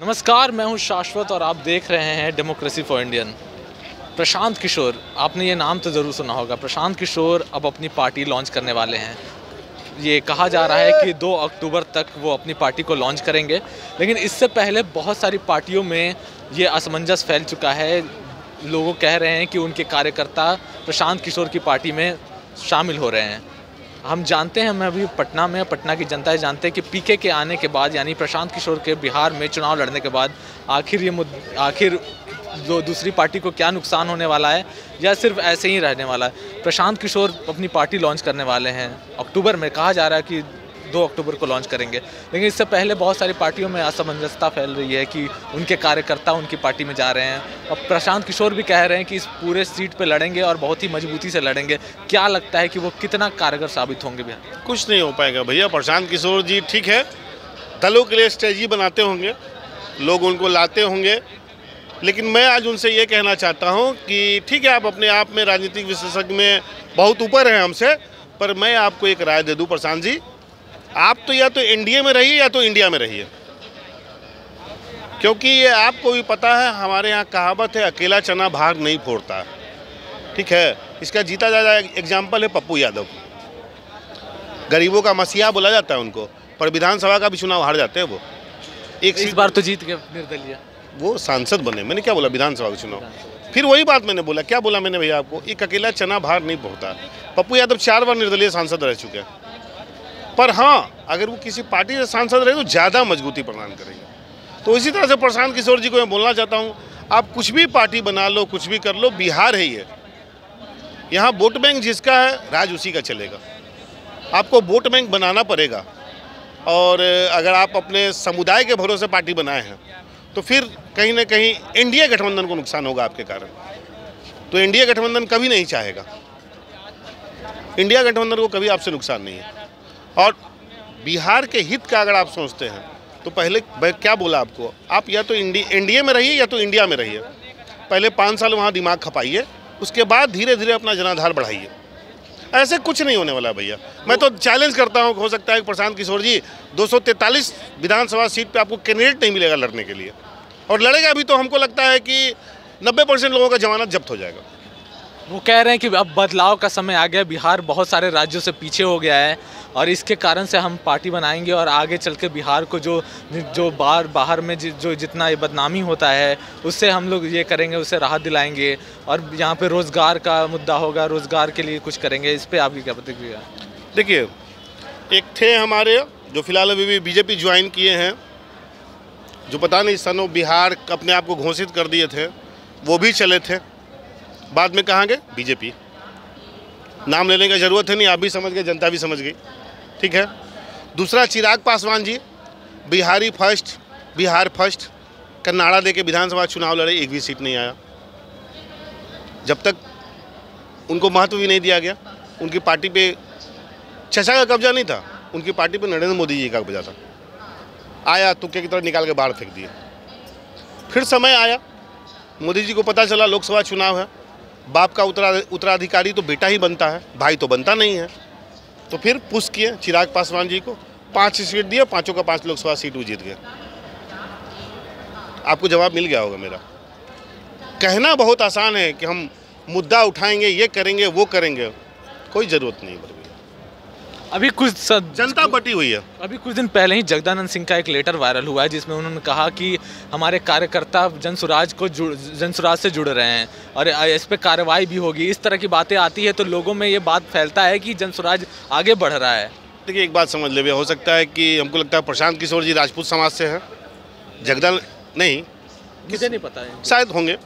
नमस्कार, मैं हूं शाश्वत और आप देख रहे हैं democracy for Indian. Prashant Kishor, आपने ये नाम तो ज़रूर सुना होगा। प्रशांत किशोर अब अपनी पार्टी लॉन्च करने वाले हैं। ये कहा जा रहा है कि 2 अक्टूबर तक वो अपनी पार्टी को लॉन्च करेंगे, लेकिन इससे पहले बहुत सारी पार्टियों में ये असमंजस फैल चुका है। लोग कह रहे हैं कि उनके कार्यकर्ता प्रशांत किशोर की पार्टी में शामिल हो रहे हैं। हम जानते हैं, मैं अभी पटना की जनता जानते हैं कि पीके के आने के बाद, यानी प्रशांत किशोर के बिहार में चुनाव लड़ने के बाद आखिर दूसरी पार्टी को क्या नुकसान होने वाला है या सिर्फ ऐसे ही रहने वाला है। प्रशांत किशोर अपनी पार्टी लॉन्च करने वाले हैं अक्टूबर में। कहा जा रहा है कि 2 अक्टूबर को लॉन्च करेंगे, लेकिन इससे पहले बहुत सारी पार्टियों में असमंजसता फैल रही है कि उनके कार्यकर्ता उनकी पार्टी में जा रहे हैं। अब प्रशांत किशोर भी कह रहे हैं कि इस पूरे सीट पे लड़ेंगे और बहुत ही मजबूती से लड़ेंगे। क्या लगता है कि वो कितना कारगर साबित होंगे भैया? कुछ नहीं हो पाएगा भैया। प्रशांत किशोर जी ठीक है, दलों के लिए स्ट्रेटजी बनाते होंगे, लोग उनको लाते होंगे, लेकिन मैं आज उनसे ये कहना चाहता हूँ कि ठीक है, आप अपने आप में राजनीतिक विशेषज्ञ में बहुत ऊपर हैं हमसे, पर मैं आपको एक राय दे दूँ प्रशांत जी, आप तो या तो एनडीए में रहिए या तो इंडिया में रहिए, क्योंकि ये आपको भी पता है, हमारे यहाँ कहावत है, अकेला चना भाग नहीं फोड़ता। ठीक है, इसका जीता जाता एग्जाम्पल है पप्पू यादव। गरीबों का मसीहा बोला जाता है उनको, पर विधानसभा का भी चुनाव हार जाते हैं वो। इस बार तो जीत गए निर्दलीय, वो सांसद बने। मैंने क्या बोला? विधानसभा का चुनाव। फिर वही बात मैंने बोला। क्या बोला मैंने भैया आपको? एक अकेला चना भार नहीं फोड़ता। पप्पू यादव 4 बार निर्दलीय सांसद रह चुके हैं, पर हाँ, अगर वो किसी पार्टी से सांसद रहे तो ज़्यादा मजबूती प्रदान करेंगे। तो इसी तरह से प्रशांत किशोर जी को मैं बोलना चाहता हूँ, आप कुछ भी पार्टी बना लो, कुछ भी कर लो, बिहार है ये, यहाँ वोट बैंक जिसका है राज उसी का चलेगा। आपको वोट बैंक बनाना पड़ेगा, और अगर आप अपने समुदाय के भरोसे पार्टी बनाए हैं तो फिर कहीं ना कहीं एनडीए गठबंधन को नुकसान होगा आपके कारण। तो एनडीए गठबंधन कभी नहीं चाहेगा, इंडिया गठबंधन को कभी आपसे नुकसान नहीं है। और बिहार के हित का अगर आप सोचते हैं तो पहले मैं क्या बोला आपको, आप या तो एनडीए में रहिए या तो इंडिया में रहिए। पहले 5 साल वहाँ दिमाग खपाइए, उसके बाद धीरे धीरे अपना जनाधार बढ़ाइए। ऐसे कुछ नहीं होने वाला भैया। मैं तो चैलेंज करता हूँ, हो सकता है कि प्रशांत किशोर जी 243 विधानसभा सीट पे आपको कैंडिडेट नहीं मिलेगा लड़ने के लिए, और लड़ेगा भी तो हमको लगता है कि 90% लोगों का जमानत जब्त हो जाएगा। वो कह रहे हैं कि अब बदलाव का समय आ गया, बिहार बहुत सारे राज्यों से पीछे हो गया है और इसके कारण से हम पार्टी बनाएंगे और आगे चल के बिहार को जो बाहर में जो जितना ये बदनामी होता है उससे हम लोग ये करेंगे, उससे राहत दिलाएंगे, और यहाँ पे रोज़गार का मुद्दा होगा, रोज़गार के लिए कुछ करेंगे। इस पर आपकी क्या प्रतिक्रिया? देखिए, एक थे हमारे जो फिलहाल अभी बीजेपी ज्वाइन किए हैं, जो पता नहीं सनो बिहार अपने आप को घोषित कर दिए थे, वो भी चले थे, बाद में कहाँ गए? बीजेपी। नाम लेने की ज़रूरत है नहीं, आप भी समझ गए, जनता भी समझ गई। ठीक है। दूसरा, चिराग पासवान जी बिहार फर्स्ट का नारा दे के विधानसभा चुनाव लड़े, एक भी सीट नहीं आया। जब तक उनको महत्व भी नहीं दिया गया, उनकी पार्टी पे चचा का कब्जा नहीं था, उनकी पार्टी पे नरेंद्र मोदी जी का कब्जा था। आया तुक्के की तरह निकाल के बाहर फेंक दिए। फिर समय आया, मोदी जी को पता चला लोकसभा चुनाव है, बाप का उत्तराधिकारी तो बेटा ही बनता है, भाई तो बनता नहीं है। तो फिर पुश किए चिराग पासवान जी को, 5 सीट दिए, 5 का 5 लोकसभा सीट वो जीत गए। आपको जवाब मिल गया होगा मेरा। कहना बहुत आसान है कि हम मुद्दा उठाएंगे, ये करेंगे, वो करेंगे, कोई ज़रूरत नहीं। अभी जनता बटी हुई है। अभी कुछ दिन पहले ही जगदानंद सिंह का एक लेटर वायरल हुआ है जिसमें उन्होंने कहा कि हमारे कार्यकर्ता जनसुराज से जुड़ रहे हैं और इस पर कार्रवाई भी होगी। इस तरह की बातें आती है तो लोगों में ये बात फैलता है कि जनसुराज आगे बढ़ रहा है। देखिए, एक बात समझ ले, हो सकता है कि हमको लगता है प्रशांत किशोर जी राजपूत समाज से हैं, जगदानंद नहीं, मुझे नहीं पता है, शायद होंगे,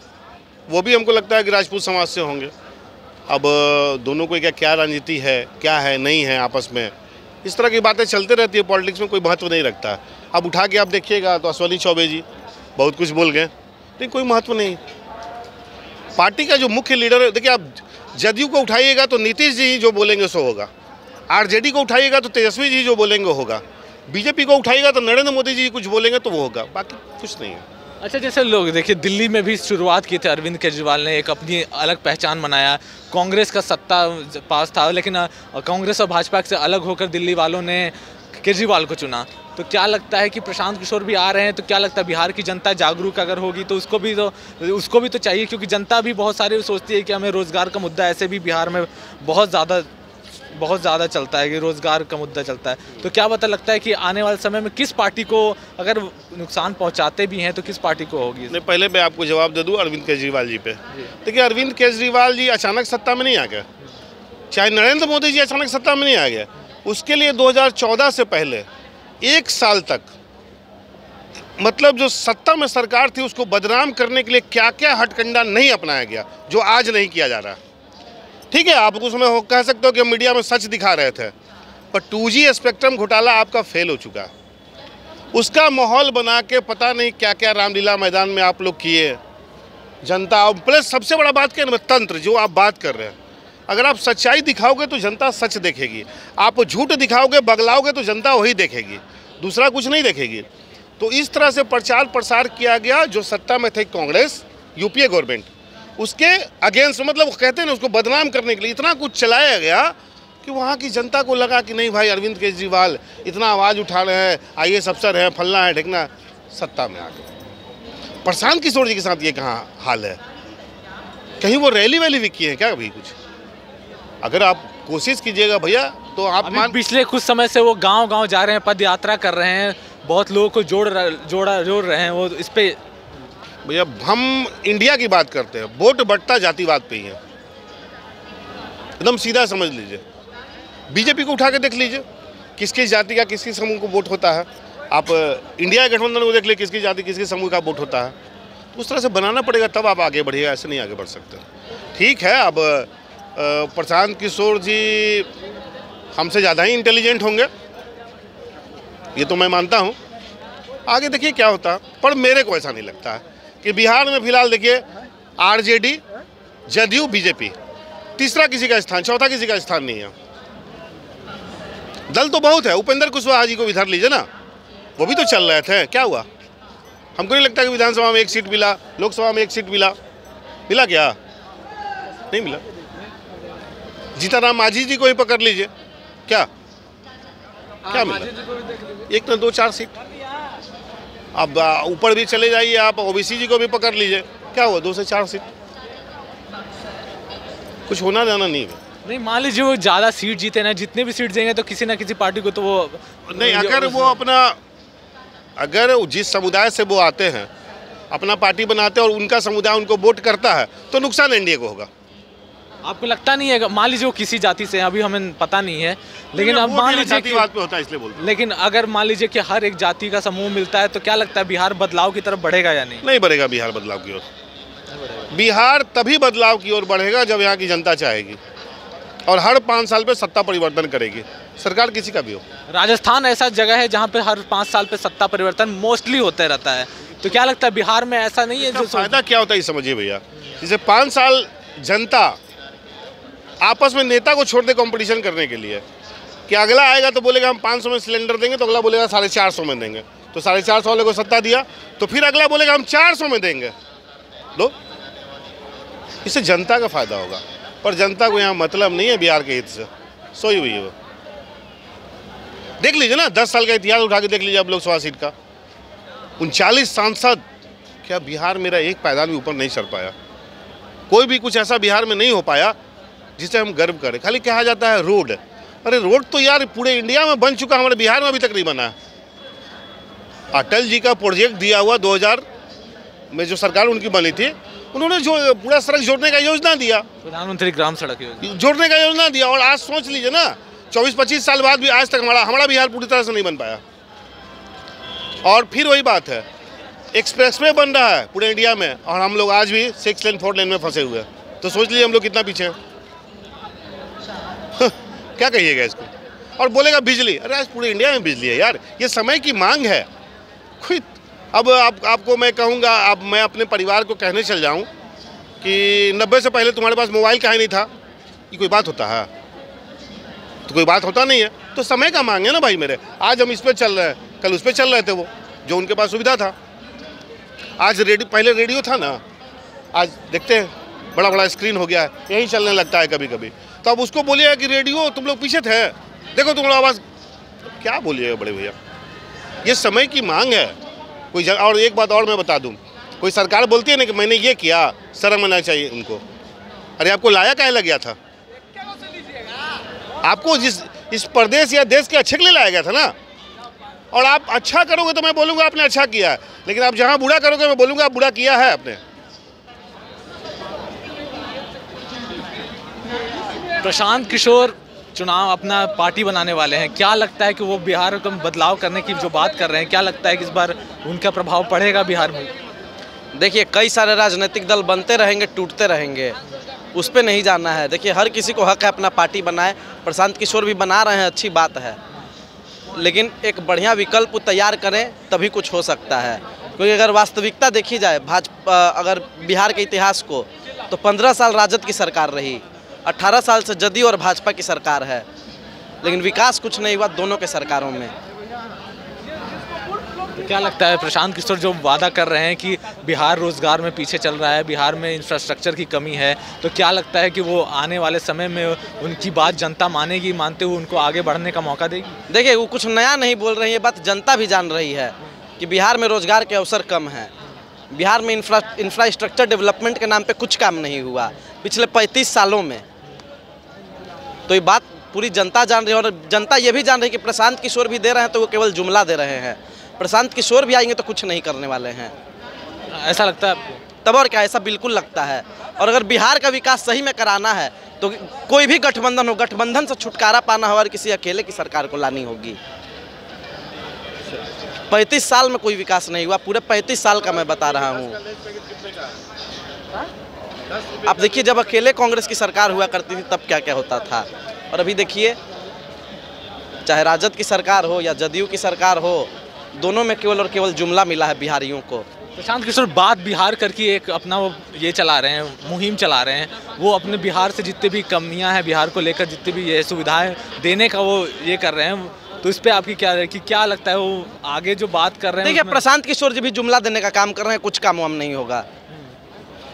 वो भी हमको लगता है कि राजपूत समाज से होंगे। अब दोनों को क्या राजनीति है, क्या है, नहीं है, आपस में इस तरह की बातें चलते रहती है। पॉलिटिक्स में कोई महत्व नहीं रखता। अब उठा के आप देखिएगा तो अश्वनी चौबे जी बहुत कुछ बोल गए, लेकिन कोई महत्व नहीं। पार्टी का जो मुख्य लीडर है, देखिए, आप जदयू को उठाइएगा तो नीतीश जी जो बोलेंगे सो होगा, आरजेडी को उठाइएगा तो तेजस्वी जी जो बोलेंगे होगा, बीजेपी को उठाइएगा तो नरेंद्र मोदी जी कुछ बोलेंगे तो वो होगा, बाकी कुछ नहीं है। अच्छा, जैसे लोग देखिए, दिल्ली में भी शुरुआत की थी अरविंद केजरीवाल ने, एक अपनी अलग पहचान बनाया। कांग्रेस का सत्ता पास था, लेकिन कांग्रेस और भाजपा से अलग होकर दिल्ली वालों ने केजरीवाल को चुना। तो क्या लगता है कि प्रशांत किशोर भी आ रहे हैं, तो क्या लगता है बिहार की जनता जागरूक अगर होगी तो उसको भी तो चाहिए, क्योंकि जनता भी बहुत सारी सोचती है कि हमें रोज़गार का मुद्दा ऐसे भी बिहार में बहुत ज़्यादा चलता है कि रोज़गार का मुद्दा चलता है। तो क्या पता लगता है कि आने वाले समय में किस पार्टी को अगर नुकसान पहुंचाते भी हैं तो किस पार्टी को होगी? नहीं, पहले मैं आपको जवाब दे दूं अरविंद केजरीवाल जी पे। देखिए, अरविंद केजरीवाल जी अचानक सत्ता में नहीं आ गए, चाहे नरेंद्र मोदी जी अचानक सत्ता में नहीं आ गए। उसके लिए 2014 से पहले 1 साल तक, मतलब जो सत्ता में सरकार थी उसको बदनाम करने के लिए क्या क्या हथकंडा नहीं अपनाया गया, जो आज नहीं किया जा रहा। ठीक है, आप उसमें कह सकते हो कि मीडिया में सच दिखा रहे थे, पर 2G स्पेक्ट्रम घोटाला आपका फेल हो चुका है। उसका माहौल बना के पता नहीं क्या क्या रामलीला मैदान में आप लोग किए। जनता प्लस सबसे बड़ा बात क्या है, तंत्र जो आप बात कर रहे हैं, अगर आप सच्चाई दिखाओगे तो जनता सच देखेगी, आप झूठ दिखाओगे बगलाओगे तो जनता वही देखेगी, दूसरा कुछ नहीं देखेगी। तो इस तरह से प्रचार प्रसार किया गया, जो सत्ता में थे कांग्रेस यूपीए गवर्नमेंट, उसके अगेंस्ट, मतलब कहते हैं ना, उसको बदनाम करने के लिए इतना कुछ चलाया गया कि वहाँ की जनता को लगा कि नहीं भाई अरविंद केजरीवाल इतना आवाज़ उठा रहे हैं, IAS अफसर हैं, फलना है ढेकना, सत्ता में आ गए। प्रशांत किशोर जी के साथ ये कहाँ हाल है? कहीं वो रैली वैली भी किए हैं क्या कभी कुछ? अगर आप कोशिश कीजिएगा भैया तो आप पिछले कुछ समय से वो गांव-गांव जा रहे हैं, पद यात्रा कर रहे हैं, बहुत लोगों को जोड़ रहे हैं। वो इस पे भैया हम इंडिया की बात करते हैं, वोट बंटता जातिवाद पे ही है, एकदम सीधा समझ लीजिए। बीजेपी को उठा के देख लीजिए, किसकी जाति का किसकी समूह को वोट होता है। आप इंडिया गठबंधन को देख लीजिए, किसकी जाति किसके समूह का वोट होता है। तो उस तरह से बनाना पड़ेगा, तब आप आगे बढ़िएगा, ऐसे नहीं आगे बढ़ सकते। ठीक है, अब प्रशांत किशोर जी हमसे ज़्यादा ही इंटेलिजेंट होंगे, ये तो मैं मानता हूँ। आगे देखिए क्या होता है, पर मेरे को ऐसा नहीं लगता है कि बिहार में फिलहाल देखिए RJD, जदयू, बीजेपी, तीसरा किसी का स्थान, चौथा किसी का स्थान नहीं है। दल तो बहुत है, उपेंद्र कुशवाहा जी को इधर लीजिए ना, वो भी तो चल रहे थे, क्या हुआ? हमको नहीं लगता कि विधानसभा में 1 सीट मिला, लोकसभा में 1 सीट मिला क्या? नहीं मिला। जीतनराम मांझी जी को ही पकड़ लीजिए, क्या मिला? 1 न 2 4 सीट। अब ऊपर भी चले जाइए आप, OBC जी को भी पकड़ लीजिए, क्या हुआ? 2 से 4 सीट। कुछ होना जाना नहीं। मान लीजिए वो ज़्यादा सीट जीते ना, जितने भी सीट देंगे तो किसी ना किसी पार्टी को तो वो नहीं, अगर जिस समुदाय से वो आते हैं अपना पार्टी बनाते हैं और उनका समुदाय उनको वोट करता है तो नुकसान एनडीए को होगा। आपको लगता नहीं है? मान लीजिए वो किसी जाति से, अभी हमें पता नहीं है, लेकिन अब मान लीजिए कि बात पे होता है इसलिए बोलते हैं। लेकिन अगर मान लीजिए कि हर एक जाति का समूह मिलता है तो क्या लगता है बिहार बदलाव की तरफ बढ़ेगा या नहीं? नहीं बढ़ेगा बिहार बदलाव की ओर। बिहार तभी बदलाव की ओर बढ़ेगा जब यहाँ की जनता चाहेगी और हर 5 साल पे सत्ता परिवर्तन करेगी, सरकार किसी का भी हो। राजस्थान ऐसा जगह है जहाँ पे हर 5 साल पे सत्ता परिवर्तन मोस्टली होते रहता है, तो क्या लगता है बिहार में ऐसा नहीं है? जो फायदा क्या होता है समझिए भैया, जैसे 5 साल जनता आपस में नेता को छोड़ दे कंपटीशन करने के लिए, कि अगला आएगा तो बोलेगा हम 500 में सिलेंडर देंगे, तो अगला बोलेगा 450 में देंगे, तो 450 वाले को सत्ता दिया, तो फिर अगला बोलेगा हम 400 में देंगे, लो। इससे जनता का फायदा होगा, पर जनता को यहाँ मतलब नहीं है बिहार के हित से, सोई हुई है वो। देख लीजिए ना, 10 साल का इतिहास उठा के देख लीजिए अब लोकसभा सीट का, 39 सांसद, क्या बिहार मेरा एक पायदान भी ऊपर नहीं चढ़ पाया? कोई भी कुछ ऐसा बिहार में नहीं हो पाया जिससे हम गर्व करें। खाली कहा जाता है रोड, अरे रोड तो यार पूरे इंडिया में बन चुका, हमारे बिहार में अभी तक नहीं बना है। अटल जी का प्रोजेक्ट दिया हुआ 2000 में जो सरकार उनकी बनी थी, उन्होंने जो पूरा सड़क जोड़ने का योजना दिया, प्रधानमंत्री ग्राम सड़क योजना जोड़ने का योजना दिया, और आज सोच लीजिए ना 24-25 साल बाद भी आज तक हमारा बिहार पूरी तरह से नहीं बन पाया। और फिर वही बात है, एक्सप्रेसवे बन रहा है पूरे इंडिया में और हम लोग आज भी 6 लेन 4 लेन में फंसे हुए हैं, तो सोच लीजिए हम लोग कितना पीछे हैं। क्या कहिएगा इसको? और बोलेगा बिजली, अरे आज पूरे इंडिया में बिजली है यार, ये समय की मांग है। खुद अब आपको मैं कहूँगा, अब मैं अपने परिवार को कहने चल जाऊँ कि 90 से पहले तुम्हारे पास मोबाइल काहे नहीं था, ये कोई बात होता है? तो कोई बात होता नहीं है। तो समय का मांग है ना भाई मेरे, आज हम इस पर चल रहे हैं, कल उस पर चल रहे थे वो, जो उनके पास सुविधा था। आज पहले रेडियो था ना, आज देखते हैं बड़ा बड़ा स्क्रीन हो गया है, यही चलने लगता है कभी कभी। तो अब उसको बोलिएगा कि रेडियो तुम लोग पीछे थे, देखो तुम्हारा आवाज़, क्या बोलिएगा बड़े भैया? ये समय की मांग है। और एक बात और मैं बता दूं, कोई सरकार बोलती है ना कि मैंने ये किया, शर्म आना चाहिए उनको। अरे आपको लाया काहे लग गया था? आपको इस प्रदेश या देश के अच्छे के लिए लाया गया था ना। और आप अच्छा करोगे तो मैं बोलूँगा आपने अच्छा किया है, लेकिन आप जहाँ बुरा करोगे मैं बोलूँगा आप बुरा किया है आपने। प्रशांत किशोर चुनाव अपना पार्टी बनाने वाले हैं, क्या लगता है कि वो बिहार को बदलाव करने की जो बात कर रहे हैं, क्या लगता है कि इस बार उनका प्रभाव पड़ेगा बिहार में? देखिए, कई सारे राजनीतिक दल बनते रहेंगे, टूटते रहेंगे, उस पर नहीं जाना है। देखिए, हर किसी को हक है अपना पार्टी बनाए। प्रशांत किशोर भी बना रहे हैं, अच्छी बात है, लेकिन एक बढ़िया विकल्प तैयार करें तभी कुछ हो सकता है। क्योंकि अगर वास्तविकता देखी जाए भाजपा, अगर बिहार के इतिहास को, तो 15 साल राजद की सरकार रही, 18 साल से जदयू और भाजपा की सरकार है, लेकिन विकास कुछ नहीं हुआ दोनों के सरकारों में। तो क्या लगता है प्रशांत किशोर जो वादा कर रहे हैं कि बिहार रोजगार में पीछे चल रहा है, बिहार में इंफ्रास्ट्रक्चर की कमी है, तो क्या लगता है कि वो आने वाले समय में उनकी बात जनता मानेगी, मानते हुए उनको आगे बढ़ने का मौका देगी? देखिए, वो कुछ नया नहीं बोल रहे हैं, ये बात जनता भी जान रही है कि बिहार में रोजगार के अवसर कम हैं। बिहार में इंफ्रास्ट्रक्चर डेवलपमेंट के नाम पे कुछ काम नहीं हुआ पिछले 35 सालों में। तो ये बात पूरी जनता जान रही है, और जनता ये भी जान रही है कि प्रशांत किशोर भी दे रहे हैं तो वो केवल जुमला दे रहे हैं। प्रशांत किशोर भी आएंगे तो कुछ नहीं करने वाले हैं। ऐसा लगता है आपको? तब और क्या, ऐसा बिल्कुल लगता है। और अगर बिहार का विकास सही में कराना है तो कोई भी गठबंधन हो, गठबंधन से छुटकारा पाना हो और किसी अकेले की सरकार को लानी होगी। 35 साल में कोई विकास नहीं हुआ, पूरे 35 साल का मैं बता रहा हूँ। आप देखिए, जब अकेले कांग्रेस की सरकार हुआ करती थी तब क्या क्या होता था, और अभी देखिए, चाहे राजद की सरकार हो या जदयू की सरकार हो, दोनों में केवल और केवल जुमला मिला है बिहारियों को। प्रशांत किशोर बात बिहार करके एक अपना वो ये चला रहे हैं, मुहिम चला रहे हैं। वो अपने बिहार से जितने भी कमियां हैं, बिहार को लेकर जितनी भी ये सुविधाएं देने का वो ये कर रहे हैं, तो इस पे आपकी क्या है कि क्या लगता है वो आगे जो बात कर रहे हैं? देखिए, प्रशांत किशोर जी भी जुमला देने का काम कर रहे हैं, कुछ काम वाम नहीं होगा।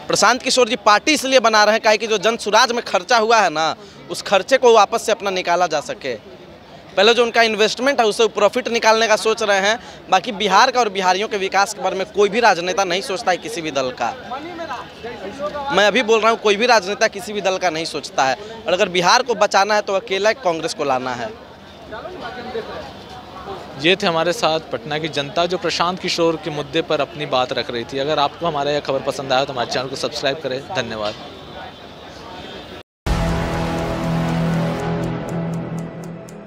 प्रशांत किशोर जी पार्टी इसलिए बना रहे हैं काहे कि जो जन सुराज में खर्चा हुआ है ना, उस खर्चे को वापस से अपना निकाला जा सके। पहले जो उनका इन्वेस्टमेंट है उससे प्रॉफिट निकालने का सोच रहे हैं। बाकी बिहार का और बिहारियों के विकास के बारे में कोई भी राजनेता नहीं सोचता है, किसी भी दल का। मैं अभी बोल रहा हूँ, कोई भी राजनेता किसी भी दल का नहीं सोचता है। और अगर बिहार को बचाना है तो अकेला कांग्रेस को लाना है। ये थे हमारे साथ पटना की जनता जो प्रशांत किशोर के मुद्दे पर अपनी बात रख रही थी। अगर आपको हमारा यह खबर पसंद आया तो हमारे चैनल को सब्सक्राइब करें। धन्यवाद।